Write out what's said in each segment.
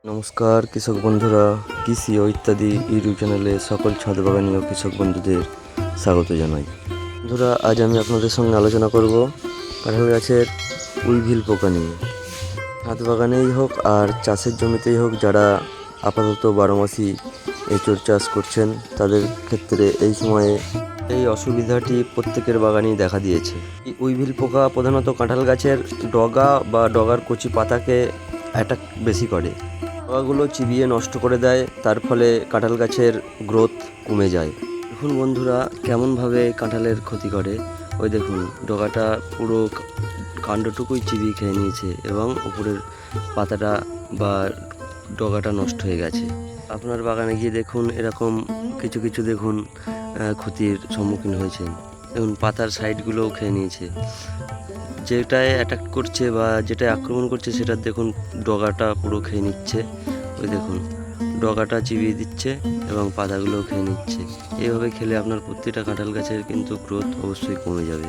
নমস্কার কৃষক বন্ধুরা, কৃষি ও ইত্যাদি ইউটিউব চ্যানেলে সকল ছাদ বাগানি ও কৃষক বন্ধুদের স্বাগত জানাই। বন্ধুরা, আজ আমি আপনাদের সঙ্গে আলোচনা করব কাঁঠাল গাছের উইভিল পোকা নিয়ে। ছাদ বাগানেই হোক আর চাষের জমিতেই হোক, যারা আপাতত 12 মাসই এঁচোড় চাষ করছেন, তাদের ক্ষেত্রে এই সময়ে এই অসুবিধাটি প্রত্যেকের বাগানেই দেখা দিয়েছে। এই উইভিল পোকা প্রধানত কাঁঠাল গাছের ডগা বা ডগার কচি পাতাকে অ্যাটাক বেশি করে। ডগাগুলো চিবিয়ে নষ্ট করে দেয়, তার ফলে কাঁঠাল গাছের গ্রোথ কমে যায়। দেখুন বন্ধুরা, কেমনভাবে কাঁঠালের ক্ষতি করে। ওই দেখুন, ডগাটা পুরো কাণ্ডটুকুই চিবিয়ে খেয়ে নিয়েছে এবং উপরের পাতাটা বা ডগাটা নষ্ট হয়ে গেছে। আপনার বাগানে গিয়ে দেখুন, এরকম কিছু কিছু দেখুন ক্ষতির সম্মুখীন হয়েছে। দেখুন, পাতার সাইডগুলোও খেয়ে নিয়েছে। যেটায় অ্যাটাক করছে বা যেটায় আক্রমণ করছে, সেটা দেখুন ডগাটা পুরো খেয়ে নিচ্ছে। ওই দেখুন, ডগাটা চিবিয়ে দিচ্ছে এবং পাতাগুলোও খেয়ে নিচ্ছে। এইভাবে খেলে আপনার প্রত্যেকটা কাঁঠাল গাছের কিন্তু গ্রোথ অবশ্যই কমে যাবে।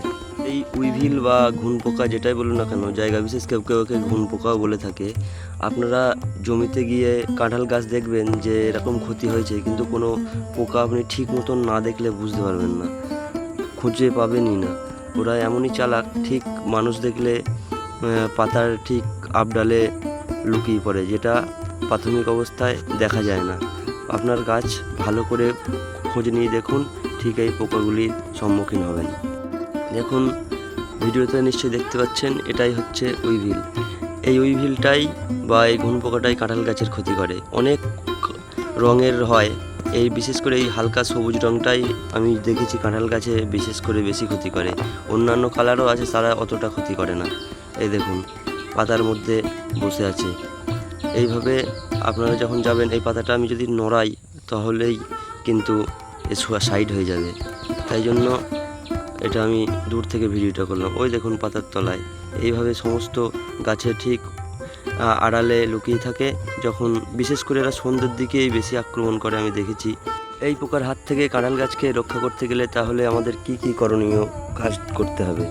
এই উইভিল বা ঘুন পোকা, যেটাই বলুন না কেন, জায়গা বিশেষ কেউ কেউ ওকে ঘুন পোকাও বলে থাকে। আপনারা জমিতে গিয়ে কাঁঠাল গাছ দেখবেন যে এরকম ক্ষতি হয়েছে, কিন্তু কোনো পোকা আপনি ঠিক মতন না দেখলে বুঝতে পারবেন না, খুঁজে পাবেনই না। ওরা এমনই চালাক, ঠিক মানুষ দেখলে পাতার ঠিক আপডালে লুকিয়ে পড়ে, যেটা প্রাথমিক অবস্থায় দেখা যায় না। আপনার গাছ ভালো করে খোঁজ নিয়ে দেখুন, ঠিক এই পোকাগুলির সম্মুখীন হবেন। দেখুন, ভিডিওতে নিশ্চয়ই দেখতে পাচ্ছেন, এটাই হচ্ছে উইভিল। এই উইভিলটাই বা এই ঘুন পোকাটাই কাঁঠাল গাছের ক্ষতি করে। অনেক রঙের হয়, এই বিশেষ করে এই হালকা সবুজ রঙটাই আমি দেখেছি কাঁঠাল গাছে বিশেষ করে বেশি ক্ষতি করে। অন্যান্য কালারও আছে, তারা অতটা ক্ষতি করে না। এই দেখুন, পাতার মধ্যে বসে আছে। এইভাবে আপনারা যখন যাবেন, এই পাতাটা আমি যদি নড়াই তাহলেই কিন্তু সাইড হয়ে যাবে। তাই জন্য এটা আমি দূর থেকে ভিডিওটা করলাম। ওই দেখুন, পাতার তলায় এইভাবে সমস্ত গাছে ঠিক আড়ালে লুকিয়ে থাকে। যখন বিশেষ করে এরা সন্ধ্যের দিকেই বেশি আক্রমণ করে আমি দেখেছি। এই পোকার হাত থেকে কাঁঠাল গাছকে রক্ষা করতে গেলে তাহলে আমাদের কি কি করণীয় কাজ করতে হবে?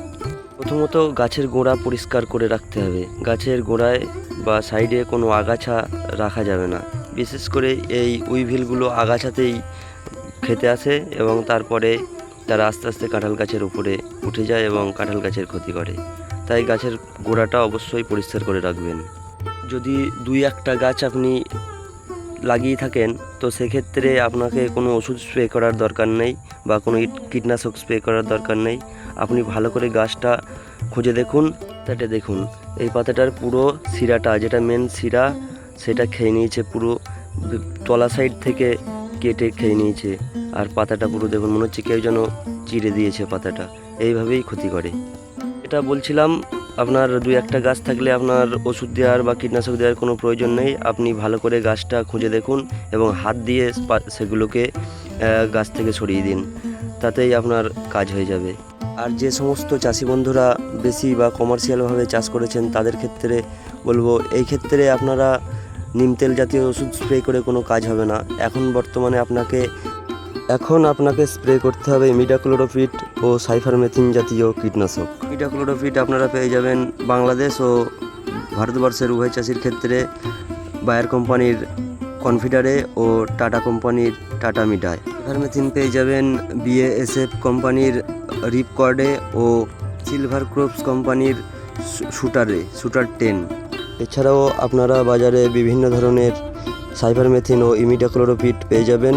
প্রথমত, গাছের গোড়া পরিষ্কার করে রাখতে হবে। গাছের গোড়ায় বা সাইডে কোনো আগাছা রাখা যাবে না। বিশেষ করে এই উইভিলগুলো আগাছাতেই খেতে আসে এবং তারপরে তারা আস্তে আস্তে কাঁঠাল গাছের উপরে উঠে যায় এবং কাঁঠাল গাছের ক্ষতি করে। তাই গাছের গোড়াটা অবশ্যই পরিষ্কার করে রাখবেন। যদি 2-1টা গাছ আপনি লাগিয়ে থাকেন, তো সেক্ষেত্রে আপনাকে কোনো ওষুধ স্প্রে করার দরকার নেই বা কোনো কীটনাশক স্প্রে করার দরকার নেই। আপনি ভালো করে গাছটা খুঁজে দেখুন। তাতে দেখুন, এই পাতাটার পুরো শিরাটা, যেটা মেন শিরা, সেটা খেয়ে নিয়েছে, পুরো তলা সাইড থেকে কেটে খেয়ে নিয়েছে। আর পাতাটা পুরো দেখুন, মনে হচ্ছে কেউ যেন চিড়ে দিয়েছে পাতাটা। এইভাবেই ক্ষতি করে। এটা বলছিলাম, আপনার 2-1টা গাছ থাকলে আপনার ওষুধ দেওয়ার বা কীটনাশক দেওয়ার কোনো প্রয়োজন নেই। আপনি ভালো করে গাছটা খুঁজে দেখুন এবং হাত দিয়ে সেগুলোকে গাছ থেকে সরিয়ে দিন, তাতেই আপনার কাজ হয়ে যাবে। আর যে সমস্ত চাষি বন্ধুরা বেশি বা কমার্শিয়ালভাবে চাষ করেছেন, তাদের ক্ষেত্রে বলবো, এই ক্ষেত্রে আপনারা নিম তেল জাতীয় ওষুধ স্প্রে করে কোনো কাজ হবে না। এখন বর্তমানে আপনাকে স্প্রে করতে হবে ইমিডাক্লোরোপিড ও সাইফারমেথিন জাতীয় কীটনাশক। ইমিডাক্লোরোপিড আপনারা পেয়ে যাবেন বাংলাদেশ ও ভারতবর্ষের উভয় চাষির ক্ষেত্রে বায়ার কোম্পানির কনফিডারে ও টাটা কোম্পানির টাটা মিডায়। সাইফারমেথিন পেয়ে যাবেন BASF কোম্পানির রিপকর্ডে ও সিলভার ক্রপস কোম্পানির শুটার 10। এছাড়াও আপনারা বাজারে বিভিন্ন ধরনের সাইফারমেথিন ও ইমিডাক্লোরোপিড পেয়ে যাবেন।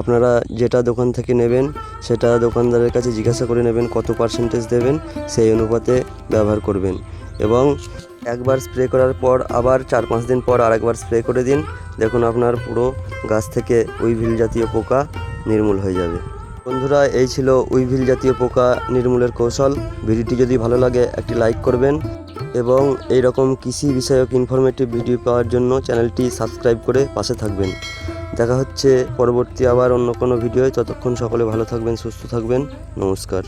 আপনারা যেটা দোকান থেকে নেবেন, সেটা দোকানদারের কাছে জিজ্ঞাসা করে নেবেন কত পার্সেন্টেজ দেবেন, সেই অনুপাতে ব্যবহার করবেন। এবং একবার স্প্রে করার পর আবার 4-5 দিন পর আরেকবার স্প্রে করে দিন। দেখুন, আপনার পুরো গাছ থেকে উইভিল জাতীয় পোকা নির্মূল হয়ে যাবে। বন্ধুরা, এই ছিল উইভিল জাতীয় পোকা নির্মূলের কৌশল। ভিডিওটি যদি ভালো লাগে একটি লাইক করবেন এবং এই রকম কৃষি বিষয়ক ইনফরমেটিভ ভিডিও পাওয়ার জন্য চ্যানেলটি সাবস্ক্রাইব করে পাশে থাকবেন। দেখা হচ্ছে পরবর্তী আবার অন্য কোনো ভিডিওয়। ততক্ষণ সকলে ভালো থাকবেন, সুস্থ থাকবেন। নমস্কার।